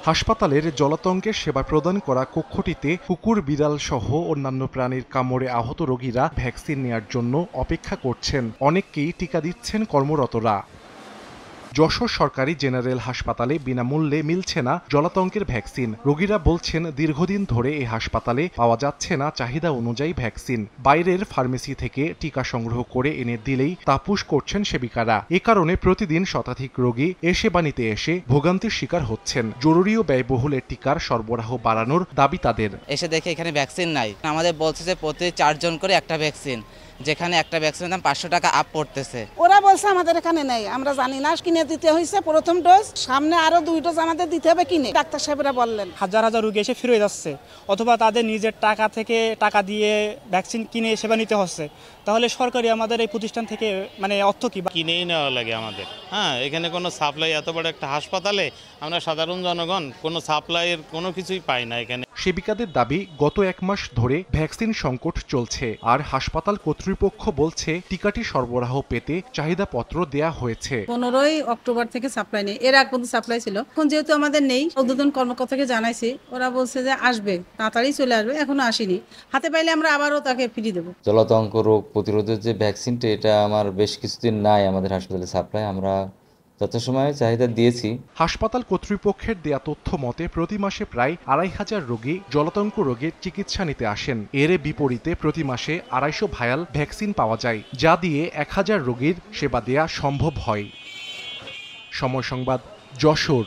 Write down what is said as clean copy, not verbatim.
হাসপাতালের জলাতঙ্কে সেবা প্রদান করা কক্ষটিতে কুকুর, বিড়াল সহ অন্যান্য প্রাণীর কামড়ে আহত রোগীরা ভ্যাকসিন নেয়ার জন্য অপেক্ষা করছেন। অনেককেই টিকা দিচ্ছেন কর্মরতরা। যশোর সরকারি জেনারেল হাসপাতালে বিনামূল্যে মিলছে না জলাতঙ্কের ভ্যাকসিন। রোগীরা বলছেন দীর্ঘদিন ধরে এই হাসপাতালে পাওয়া যাচ্ছে না চাহিদা অনুযায়ী ভ্যাকসিন। বাইরের ফার্মেসি থেকে টিকা সংগ্রহ করে এনে দিলেই তা পুশ করছেন সেবিকারা। এ কারণে প্রতিদিন শতাধিক রোগী এ সেবা নিতে এসে ভোগান্তির শিকার হচ্ছেন। জরুরি ও ব্যয়বহুল টিকার সরবরাহ বাড়ানোর দাবি তাদের। এসে দেখে এখানে ভ্যাকসিন নাই। আমাদের বলছে যে প্রতি 4 জন করে একটা ভ্যাকসিন, যেখানে একটা ভ্যাকসিনের দাম 500 টাকা আপ পড়তেছে। ওরা বলছে আমাদের এখানে নেই, আমরা জানি না। কিনে দিতে হয়েছে প্রথম ডোজ, সামনে আরো 2 ডোজ আমাদের দিতে হবে কিনে, ডাক্তার সাহেবরা বললেন। হাজার হাজার রোগী এসে ফিরে যাচ্ছে, অথবা তাদের নিজের টাকা থেকে টাকা দিয়ে ভ্যাকসিন কিনে সেবা নিতে হচ্ছে। তাহলে সরকারি আমাদের এই প্রতিষ্ঠান থেকে অর্থ কি কিনেই নেওয়া লাগে আমাদের। এখানে কোনো সাপ্লাই, এত বড় একটা হাসপাতালে আমরা সাধারণ জনগণ কোনো সাপ্লাইয়ের কোনো কিছুই পাই না এখানে। সেবিকাদের দাবি, গত 1 মাস ধরে ভ্যাকসিন সংকট চলছে, আর হাসপাতাল কর্তৃপক্ষ বলছে টিকাটি সরবরাহ পেতে চাহিদাপত্র দেয়া হয়েছে। 15ই অক্টোবর থেকে সাপ্লাই নেই, এর আগ পর্যন্ত সাপ্লাই ছিল। এখন যেহেতু আমাদের নেই, উদ্বোধন কর্মকর্তাকে জানাইছি, ওরা বলছে যে আসবে, তাড়াতাড়ি চলে আসবে, এখনো আসেনি। হাতে পাইলে আমরা আবারও তাকে ফিরিয়ে দেবো। জলাতঙ্ক রোগ প্রতিরোধের যে ভ্যাকসিনটা, এটা আমার বেশ কিছুদিন নাই আমাদের হাসপাতালে সাপ্লাই। আমরা যথাসময়ে চাহিদা দিয়েছি। হাসপাতাল কর্তৃপক্ষের দেয়া তথ্য মতে প্রতি মাসে প্রায় 2,500 রোগী জলাতঙ্ক রোগের চিকিৎসা নিতে আসেন। এর বিপরীতে প্রতি মাসে 250 ভায়াল ভ্যাকসিন পাওয়া যায়, যা দিয়ে 1000 রোগীর সেবা দেয়া সম্ভব হয়। সময় সংবাদ, যশোর।